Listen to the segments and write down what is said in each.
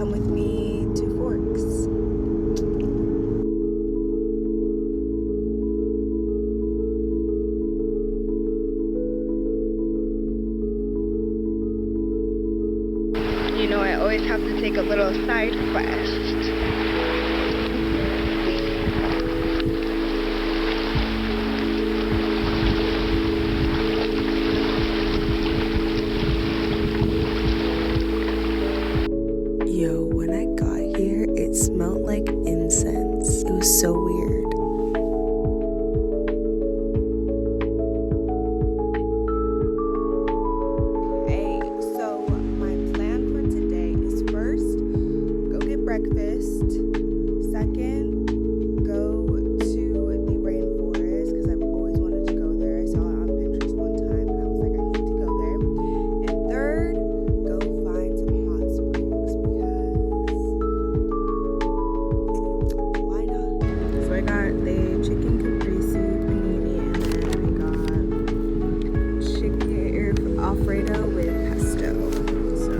come with me to Forks. You know, I always have to take a little side quest. Yo, when I got here, it smelled like incense. It was so weird. Hey, so my plan for today is first, go get breakfast. Second, go to the rainforest because I've always wanted to go there. I saw it on Pinterest one time and I was like, I need to go there. And third, go find some hot springs because why not? So I got the chicken caprese panini and then I got chicken Alfredo with pesto. So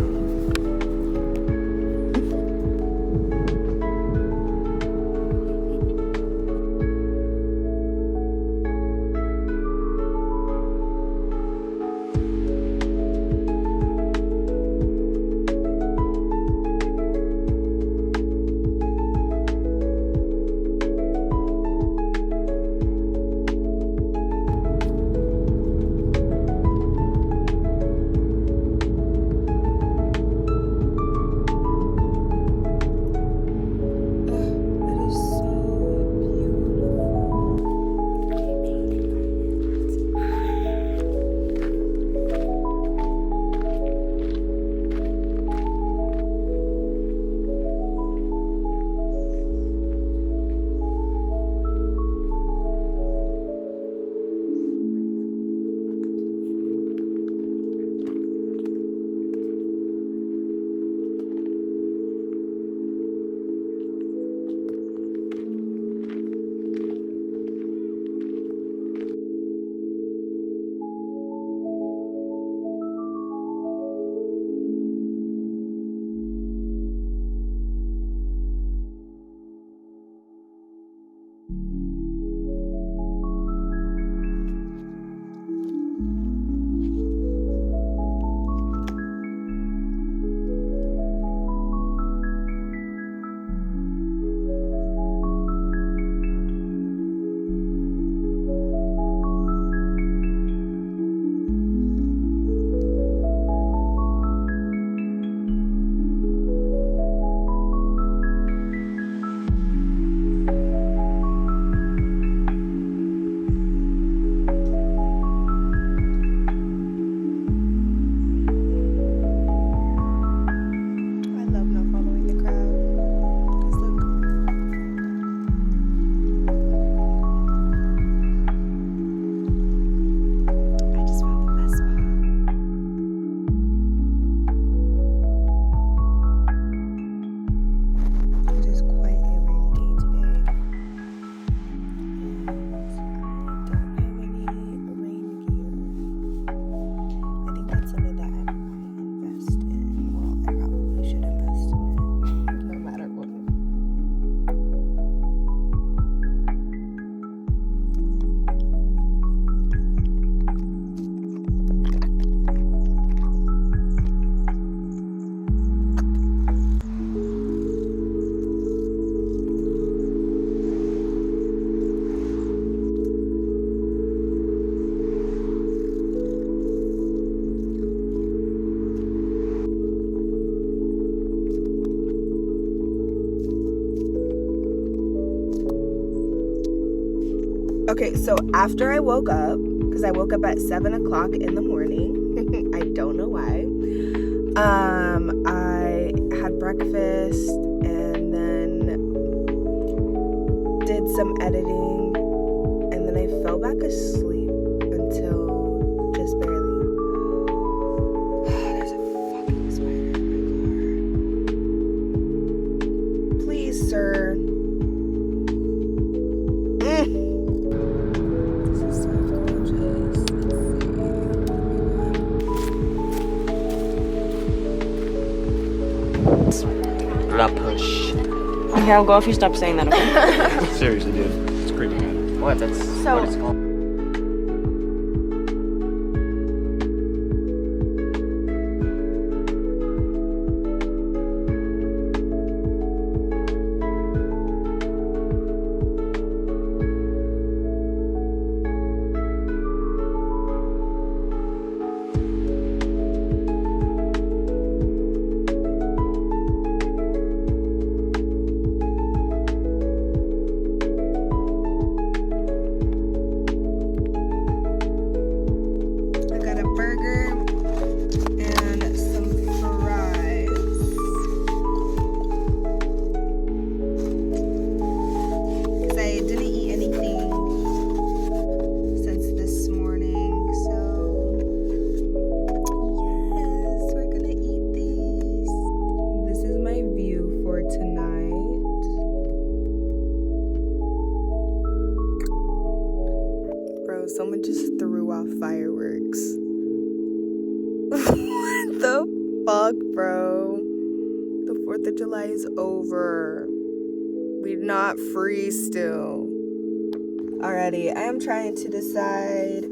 okay, so after I woke up, because I woke up at 7 o'clock in the morning, I don't know why, I had breakfast and then did some editing, and then I fell back asleep until just barely. There's a fucking spider in my car. Please, sir. La push. Okay, I'll go if you stop saying that, okay? Seriously, dude. It's creepy, man. What? That's So- what it's called. I got a burger and some fries. Because I didn't eat anything since this morning, so yes, we're gonna eat these. This is my view for tonight. Bro, someone just threw off fireworks. What the fuck, bro? The 4th of July is over. We're not free still. Alrighty, I am trying to decide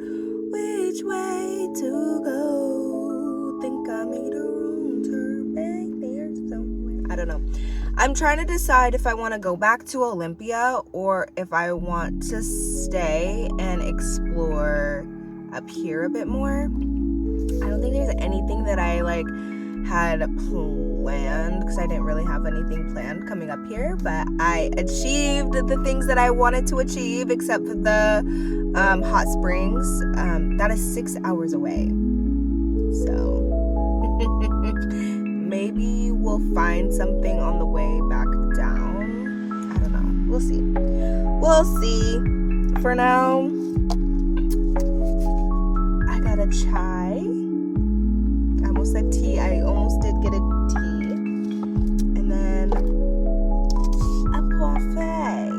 which way to go. Think I made a wrong turn back there somewhere. I don't know. I'm trying to decide if I want to go back to Olympia or if I want to stay and explore up here a bit more. I don't think there's anything that I had planned because I didn't really have anything planned coming up here, but I achieved the things that I wanted to achieve except for the hot springs. That is 6 hours away, so maybe we'll find something on the way back down. I don't know. We'll see. We'll see. For now, I got a chai. I almost said tea. I almost did get a tea. And then a parfait.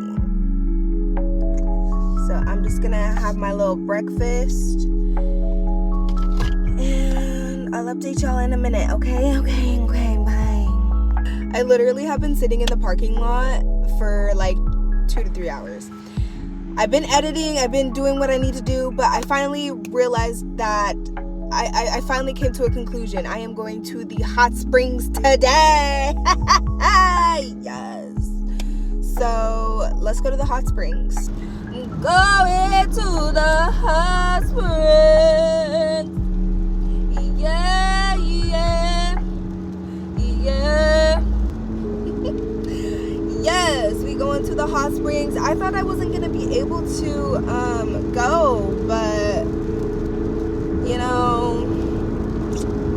So I'm just gonna have my little breakfast. And I'll update y'all in a minute, okay? Okay, bye. I literally have been sitting in the parking lot for 2 to 3 hours. I've been editing, I've been doing what I need to do, but I finally realized that I finally came to a conclusion. I am going to the hot springs today. Yes. So let's go to the hot springs. Going to the hot springs. Yeah, yeah, yeah. Yes, we going to the hot springs. I thought I wasn't gonna be able to go, but you know,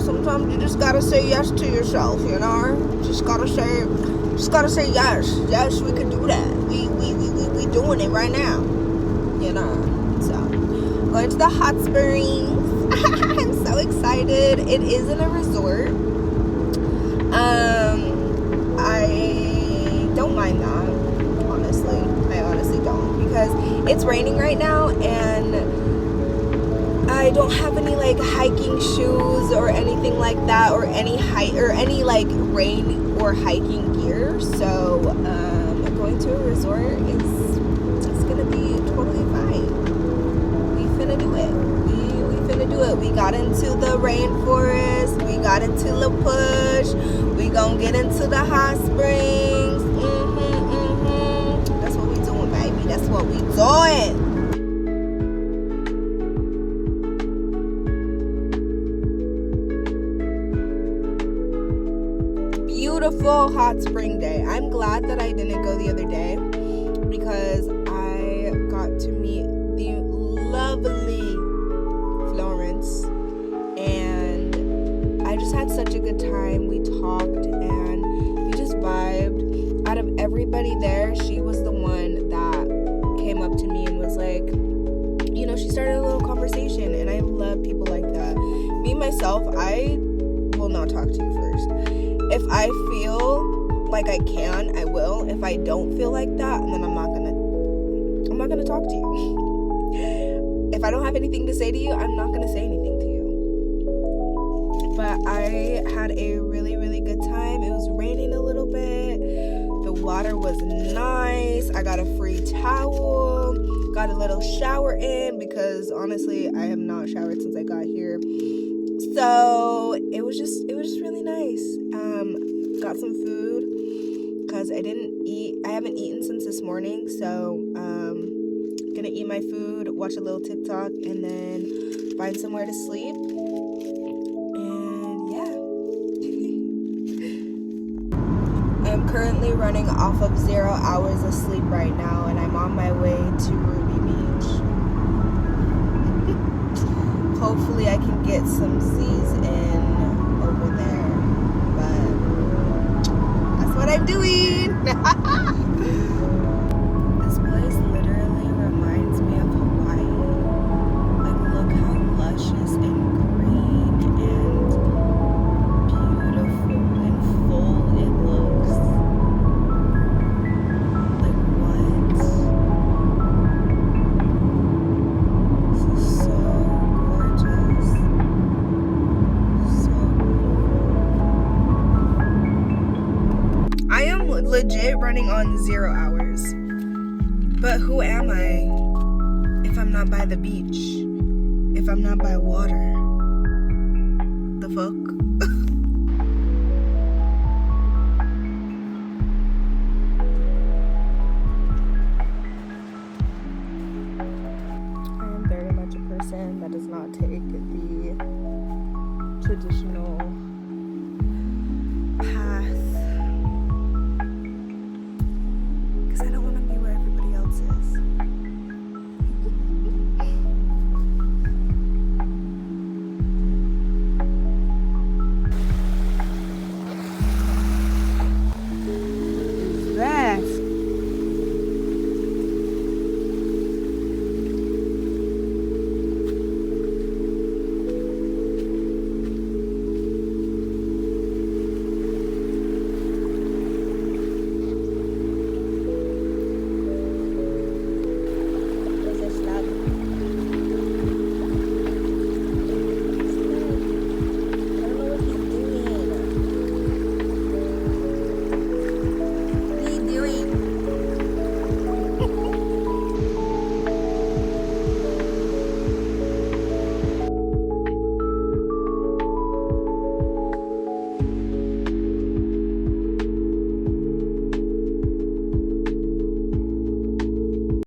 sometimes you just gotta say yes to yourself, you know? Just gotta say yes. Yes, we can do that. We doing it right now. You know. So going to the hot springs. I'm so excited. It is in a resort. I don't mind that, honestly. I honestly don't, because it's raining right now and I don't have any hiking shoes or anything like that, or any rain or hiking gear. So going to a resort it's gonna be totally fine. We finna do it. We finna do it. We got into the rainforest. We got into La Push. We gonna get into the hot springs. That's what we doing, baby. That's what we doing. Beautiful hot spring day. I'm glad that I didn't go the other day because I got to meet the lovely Florence and I just had such a good time. We talked and we just vibed. Out of everybody there, she was the one that came up to me and was like, you know, she started a little conversation, and I love people like that. Me myself, I will not talk to you first. If I feel like I can, I will. If I don't feel like that, then I'm not gonna talk to you. If I don't have anything to say to you, I'm not gonna say anything to you. But I had a really, really good time. It was raining a little bit. water was nice. I got a free towel, got a little shower in because honestly I have not showered since I got here. So it was just really nice. Got some food because I haven't eaten since this morning, so gonna eat my food, watch a little TikTok, and then find somewhere to sleep. And yeah. I'm currently running off of 0 hours of sleep right now, and I'm on my way to Ruby Beach. Hopefully I can get some Z's in over there, but that's what I'm doing. This place literally reminds me of Hawaii. Like, look how luscious and green and beautiful and full it looks. Like, what? This is so gorgeous. So beautiful. I am legit running on 0 hours. But who am I if I'm not by the beach? If I'm not by water? The fuck?